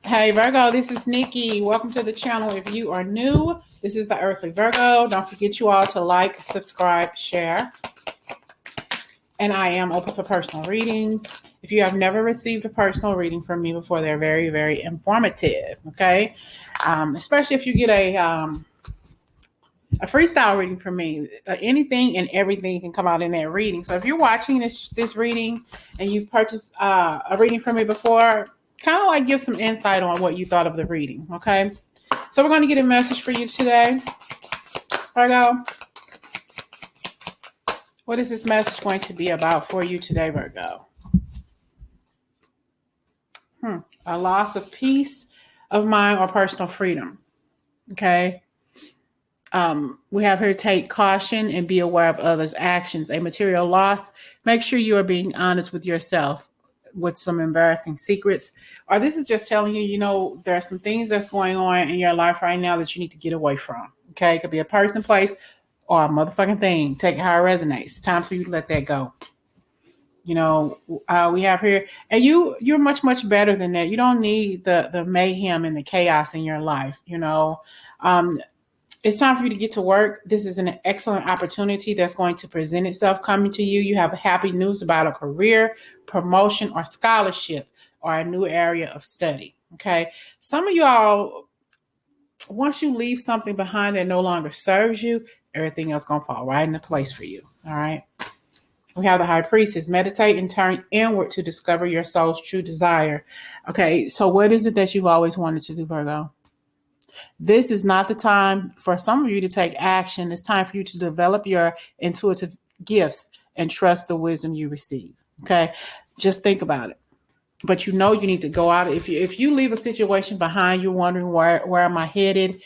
Hey Virgo, this is Nikki. Welcome to the channel. If you are new, this is the Earthly Virgo. Don't forget you all to like, subscribe, share. And I am open for personal readings. If you have never received a personal reading from me before, they're very, very informative. Okay, especially if you get a freestyle reading from me. Anything and everything can come out in that reading. So if you're watching this reading and you've purchased a reading from me before, kind of like give some insight on what you thought of the reading. Okay, so we're going to get a message for you today, Virgo. What is this message going to be about for you today, Virgo? A loss of peace of mind or personal freedom. Okay. We have here take caution and be aware of others' actions. A material loss. Make sure you are being honest with yourself with some embarrassing secrets. Or this is just telling you, there are some things that's going on in your life right now that you need to get away from. Okay. It could be a person, place, or a motherfucking thing. Take it how it resonates. It's time for you to let that go. We have here, and you're much, much better than that. You don't need the mayhem and the chaos in your life. It's time for you to get to work. This is an excellent opportunity that's going to present itself coming to you. You have happy news about a career, promotion, or scholarship, or a new area of study. Okay. Some of y'all, once you leave something behind that no longer serves you, everything else going to fall right into place for you. All right. We have the High Priestess. Meditate and turn inward to discover your soul's true desire. Okay. So what is it that you've always wanted to do, Virgo? This is not the time for some of you to take action. It's time for you to develop your intuitive gifts and trust the wisdom you receive. Okay. Just think about it. But you need to go out. If you leave a situation behind, you're wondering where am I headed?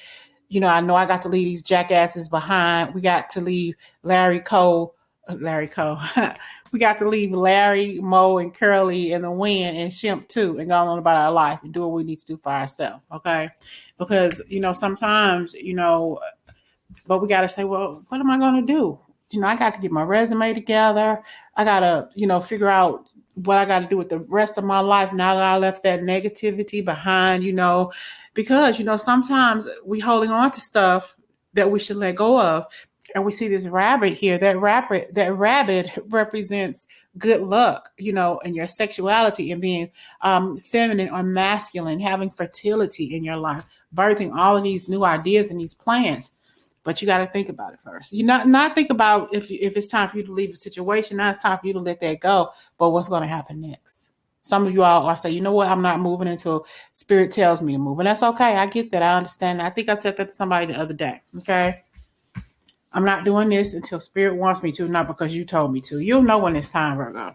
I know I got to leave these jackasses behind. We got to leave Larry Cole. We got to leave Larry, Mo, and Curly in the wind, and Shimp too, and go on about our life and do what we need to do for ourselves. Okay. Because, sometimes, but we got to say, well, what am I going to do? I got to get my resume together. I got to, figure out what I got to do with the rest of my life now that I left that negativity behind, because, sometimes we holding on to stuff that we should let go of. And we see this rabbit here. That rabbit represents good luck, and your sexuality and being feminine or masculine, having fertility in your life, birthing all of these new ideas and these plans. But you got to think about it first. You not think about if it's time for you to leave a situation. Now it's time for you to let that go. But what's going to happen next? Some of you all are saying, you know what? I'm not moving until Spirit tells me to move. And that's okay. I get that. I understand. I think I said that to somebody the other day. Okay. I'm not doing this until Spirit wants me to, not because you told me to. You'll know when it's time, Virgo.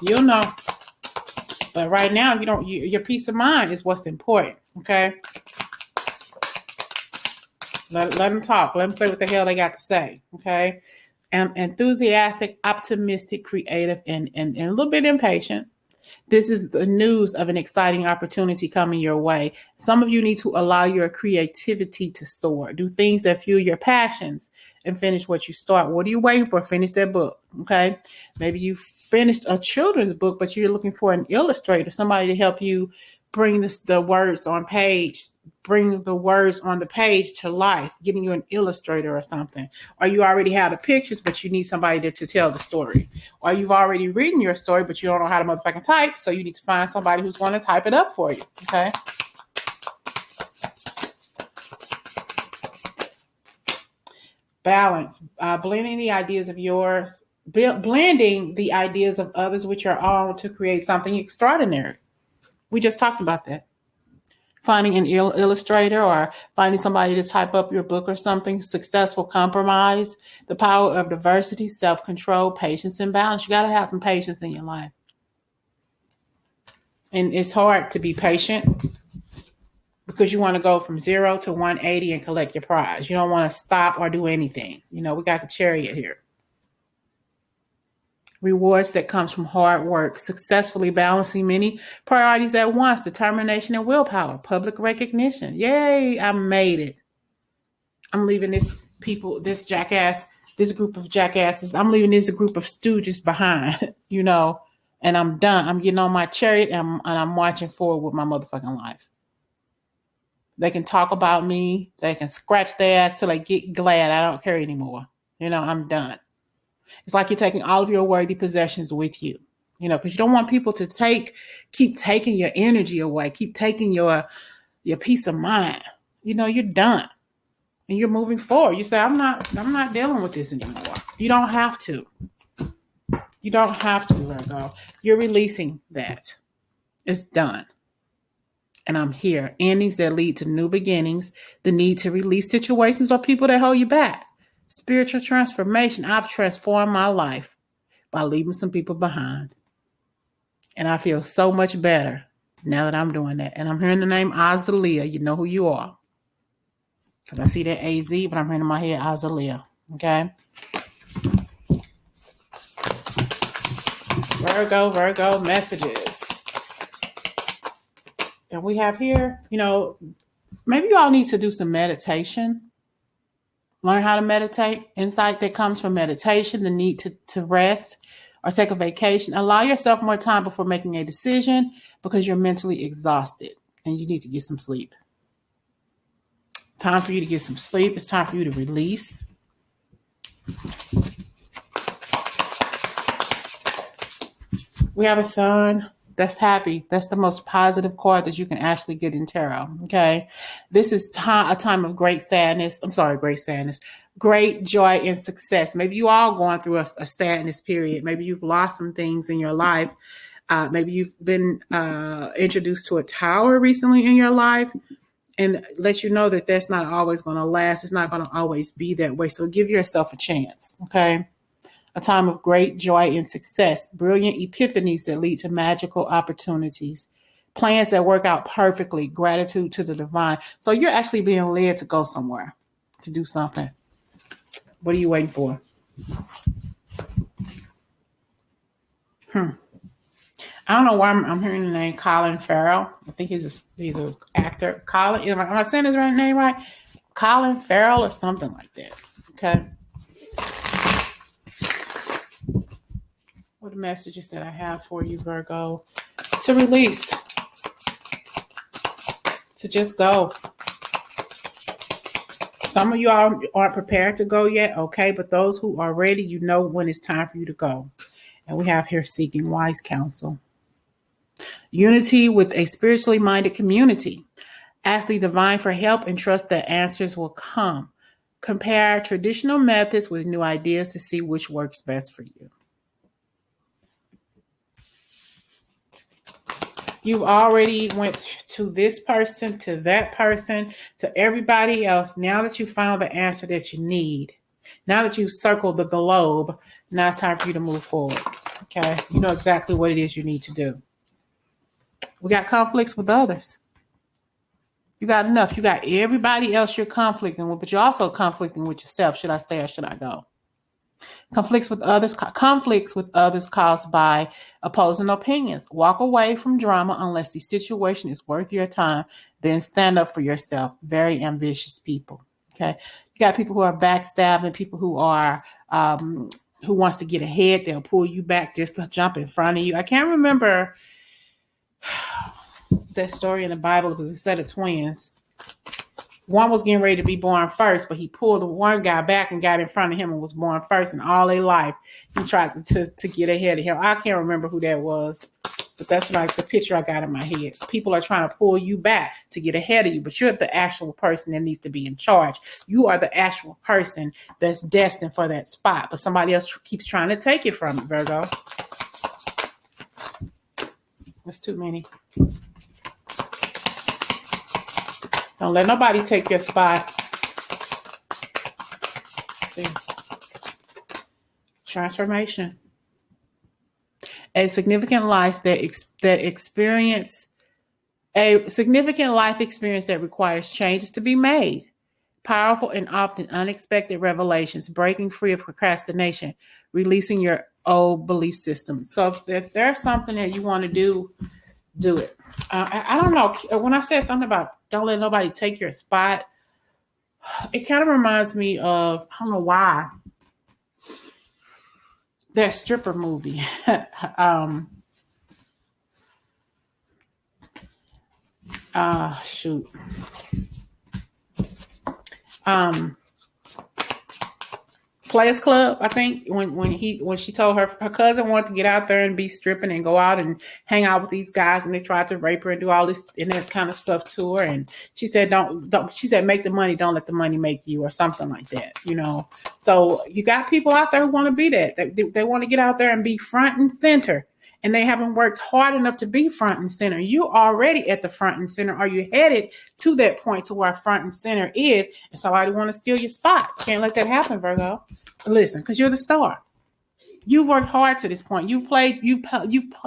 You'll know. But right now, your peace of mind is what's important, okay? Let them talk. Let them say what the hell they got to say, okay? Enthusiastic, optimistic, creative, and a little bit impatient. This is the news of an exciting opportunity coming your way. Some of you need to allow your creativity to soar. Do things that fuel your passions and finish what you start. What are you waiting for? Finish that book, okay? Maybe you finished a children's book, but you're looking for an illustrator, somebody to help you bring the words on the page to life, getting you an illustrator or something. Or you already have the pictures, but you need somebody to tell the story. Or you've already written your story, but you don't know how to motherfucking type, so you need to find somebody who's going to type it up for you, okay? Balance, blending the ideas of others with your own to create something extraordinary. We just talked about that. Finding an illustrator or finding somebody to type up your book or something. Successful compromise. The power of diversity, self-control, patience, and balance. You got to have some patience in your life. And it's hard to be patient because you want to go from 0 to 180 and collect your prize. You don't want to stop or do anything. We got the Chariot here. Rewards that comes from hard work, successfully balancing many priorities at once, determination and willpower, public recognition. Yay, I made it. I'm leaving this group of jackasses. I'm leaving this group of stooges behind, And I'm done. I'm getting on my chariot and I'm marching forward with my motherfucking life. They can talk about me. They can scratch their ass till they get glad. I don't care anymore. I'm done. It's like you're taking all of your worthy possessions with you, because you don't want people to keep taking your energy away, keep taking your peace of mind. You're done and you're moving forward. You say, I'm not dealing with this anymore. You don't have to. You don't have to, Virgo. You're releasing that. It's done. And I'm here. Endings that lead to new beginnings, the need to release situations or people that hold you back. Spiritual transformation. I've transformed my life by leaving some people behind. And I feel so much better now that I'm doing that. And I'm hearing the name Azalea. You know who you are. Because I see that AZ, but I'm hearing in my head Azalea. Okay? Virgo messages. And we have here, maybe you all need to do some meditation. Learn how to meditate. Insight that comes from meditation, the need to rest or take a vacation. Allow yourself more time before making a decision because you're mentally exhausted and you need to get some sleep. Time for you to get some sleep. It's time for you to release. We have a sun that's happy. That's the most positive card that you can actually get in tarot. Okay. This is a time of great sadness. Great joy and success. Maybe you all going through a sadness period. Maybe you've lost some things in your life. Maybe you've been introduced to a tower recently in your life, and let you know that that's not always going to last. It's not going to always be that way. So give yourself a chance. Okay. A time of great joy and success, brilliant epiphanies that lead to magical opportunities, plans that work out perfectly, gratitude to the divine. So you're actually being led to go somewhere, to do something. What are you waiting for? I don't know why I'm hearing the name Colin Farrell. I think he's an actor. Colin, am I saying his right name right? Colin Farrell or something like that. Okay. What messages that I have for you, Virgo? To release. To just go. Some of you all aren't prepared to go yet, okay? But those who are ready, you know when it's time for you to go. And we have here seeking wise counsel. Unity with a spiritually minded community. Ask the divine for help and trust that answers will come. Compare traditional methods with new ideas to see which works best for you. You've already went to this person, to that person, to everybody else. Now that you found the answer that you need, now that you've circled the globe, now it's time for you to move forward. Okay? You know exactly what it is you need to do. We got conflicts with others. You got enough. You got everybody else you're conflicting with, but you're also conflicting with yourself. Should I stay or should I go? Conflicts with others caused by opposing opinions. Walk away from drama unless the situation is worth your time. Then stand up for yourself. Very ambitious people. Okay. You got people who are backstabbing, people who are who wants to get ahead. They'll pull you back just to jump in front of you. I can't remember that story in the Bible. It was a set of twins. One was getting ready to be born first, but he pulled the one guy back and got in front of him and was born first. And all their life, he tried to get ahead of him. I can't remember who that was, but that's like the picture I got in my head. People are trying to pull you back to get ahead of you, but you're the actual person that needs to be in charge. You are the actual person that's destined for that spot, but somebody else keeps trying to take it from you, Virgo. That's too many. Don't let nobody take your spot. See. Transformation. A significant life experience that requires changes to be made. Powerful and often unexpected revelations, breaking free of procrastination, releasing your old belief system. So if there's something that you want to do it. I don't know. When I said something about don't let nobody take your spot, it kind of reminds me of, I don't know why, that stripper movie. Shoot. Um, Players Club, I think when she told her cousin wanted to get out there and be stripping and go out and hang out with these guys, and they tried to rape her and do all this and that kind of stuff to her, and she said don't she said make the money, don't let the money make you, or something like that, you know. So you got people out there who want to be that, they want to get out there and be front and center, and they haven't worked hard enough to be front and center. You already at the front and center. Are you headed to that point to where front and center is, and somebody want to steal your spot? Can't let that happen, Virgo. Listen, because you're the star. You've worked hard to this point. You've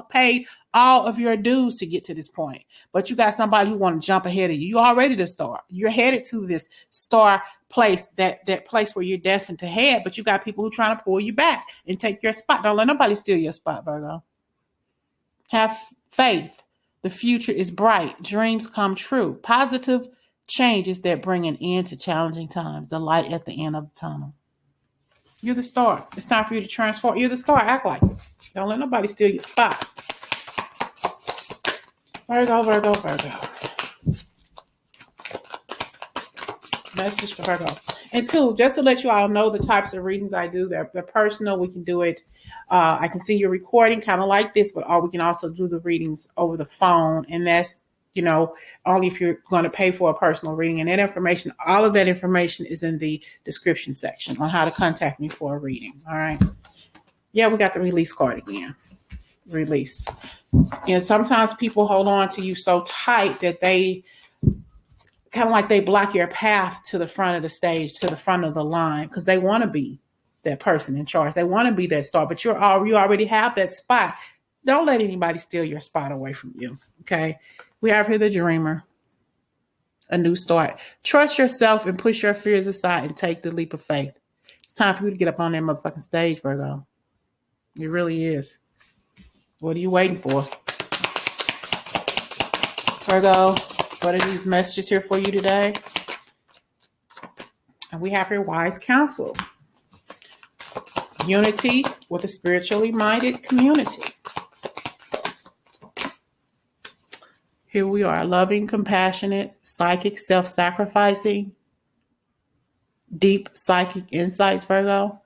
paid all of your dues to get to this point. But you got somebody who want to jump ahead of you. You're already the star. You're headed to this star place, that place where you're destined to head. But you got people who are trying to pull you back and take your spot. Don't let nobody steal your spot, Virgo. Have faith. The future is bright. Dreams come true. Positive changes that bring an end to challenging times. The light at the end of the tunnel. You're the star. It's time for you to transform. You're the star. Act like it. Don't let nobody steal your spot. Virgo, Virgo, Virgo. Message for Virgo. And two, just to let you all know the types of readings I do. They're personal. We can do it. I can see your recording kind of like this, but we can also do the readings over the phone. And that's, only if you're going to pay for a personal reading. And that information, all of that information is in the description section on how to contact me for a reading. All right. Yeah, we got the release card again. Release. And sometimes people hold on to you so tight that they kind of like they block your path to the front of the stage, to the front of the line, because they want to be that person in charge. They want to be that star, but you already have that spot. Don't let anybody steal your spot away from you. Okay. We have here the dreamer, a new start. Trust yourself and push your fears aside and take the leap of faith. It's time for you to get up on that motherfucking stage, Virgo. It really is. What are you waiting for? Virgo, what are these messages here for you today? And we have here wise counsel. Unity with a spiritually minded community. Here we are, loving, compassionate, psychic, self-sacrificing, deep psychic insights, Virgo.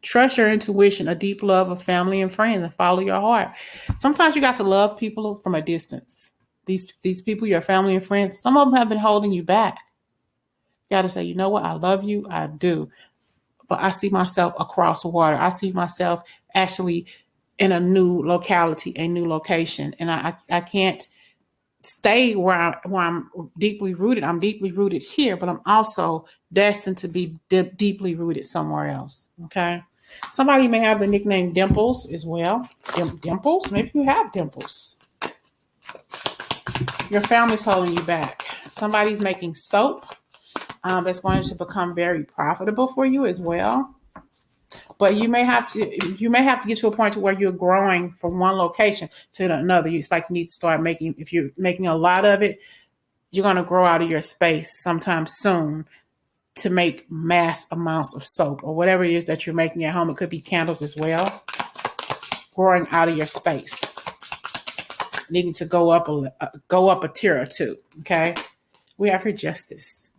Trust your intuition, a deep love of family and friends, and follow your heart. Sometimes you got to love people from a distance. These people, your family and friends, some of them have been holding you back. You got to say, you know what? I love you. I do. But I see myself across the water. I see myself actually in a new locality, a new location. And I can't stay where I'm deeply rooted. I'm deeply rooted here, but I'm also destined to be deeply rooted somewhere else. Okay. Somebody may have the nickname Dimples as well. Dimples? Maybe you have dimples. Your family's holding you back. Somebody's making soap that's going to become very profitable for you as well. But you may have to get to a point to where you're growing from one location to another. It's like you need to start making, if you're making a lot of it, you're going to grow out of your space sometime soon to make mass amounts of soap or whatever it is that you're making at home. It could be candles as well. Growing out of your space. Needing to go up a tier or two. Okay. We have here justice.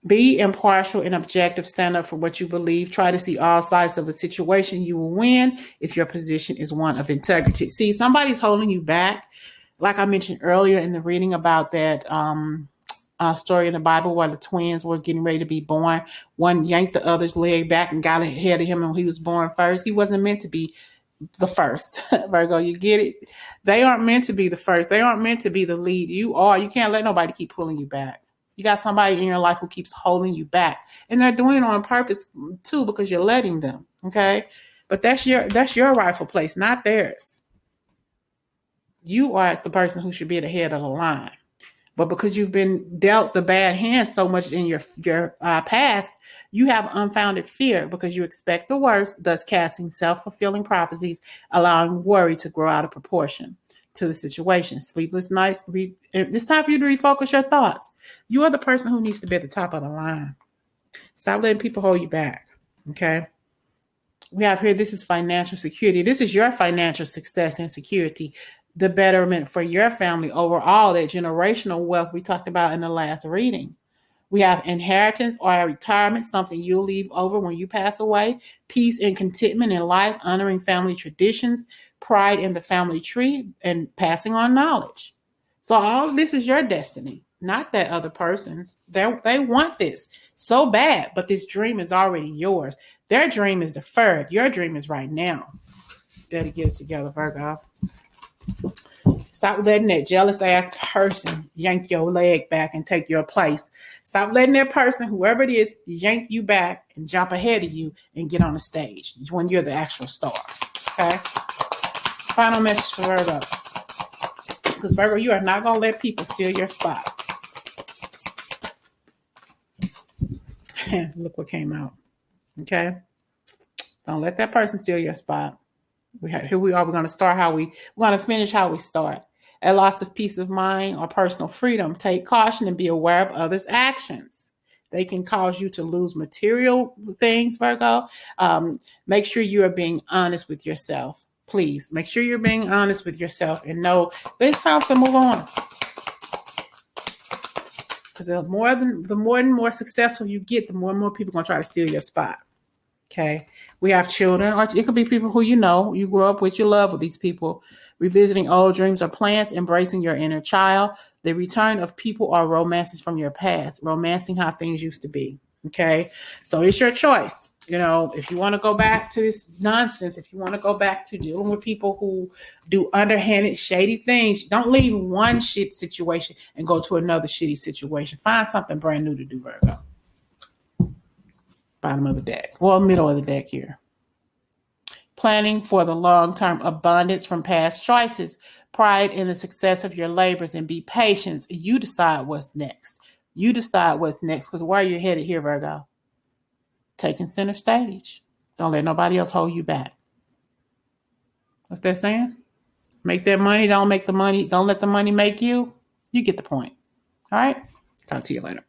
Be impartial and objective. Stand up for what you believe. Try to see all sides of a situation. You will win if your position is one of integrity. See, somebody's holding you back. Like I mentioned earlier in the reading about that story in the Bible where the twins were getting ready to be born. One yanked the other's leg back and got ahead of him, and he was born first. He wasn't meant to be the first. Virgo, you get it? They aren't meant to be the first. They aren't meant to be the lead. You are. You can't let nobody keep pulling you back. You got somebody in your life who keeps holding you back, and they're doing it on purpose too, because you're letting them. Okay. But that's your rightful place, not theirs. You are the person who should be at the head of the line. But because you've been dealt the bad hand so much in your past, you have unfounded fear because you expect the worst, thus casting self-fulfilling prophecies, allowing worry to grow out of proportion to the situation. Sleepless nights. It's time for you to refocus your thoughts. You are the person who needs to be at the top of the line. Stop letting people hold you back. Okay. We have here, this is financial security. This is your financial success and security. the betterment for your family overall, that generational wealth we talked about in the last reading. We have inheritance or retirement, something you'll leave over when you pass away, peace and contentment in life, honoring family traditions, pride in the family tree, and passing on knowledge. So all of this is your destiny, not that other person's. They want this so bad, but this dream is already yours. Their dream is deferred. Your dream is right now. Better get it together, Virgo. Stop letting that jealous ass person yank your leg back and take your place. Stop letting that person, whoever it is, yank you back and jump ahead of you and get on the stage when you're the actual star. Okay? Final message for Virgo. Because Virgo, you are not going to let people steal your spot. Look what came out. Okay? Don't let that person steal your spot. Here we are. We're going to start we're going to finish how we start. A loss of peace of mind or personal freedom. Take caution and be aware of others' actions. They can cause you to lose material things, Virgo. Make sure you are being honest with yourself. Please make sure you're being honest with yourself and know it's time to move on. Because the more and more successful you get, the more and more people are going to try to steal your spot. Okay. We have children, or it could be people who you grew up with, you love with these people. Revisiting old dreams or plans, embracing your inner child, the return of people or romances from your past, romancing how things used to be. Okay. So it's your choice. If you want to go back to this nonsense, if you want to go back to dealing with people who do underhanded, shady things, don't leave one shit situation and go to another shitty situation. Find something brand new to do, Virgo. Bottom of the deck. Well, middle of the deck here. Planning for the long-term abundance from past choices. Pride in the success of your labors and be patient. You decide what's next. You decide what's next, because where you're headed here, Virgo. Taking center stage. Don't let nobody else hold you back. What's that saying? Make that money. Don't make the money. Don't let the money make you. You get the point. All right? Talk to you later.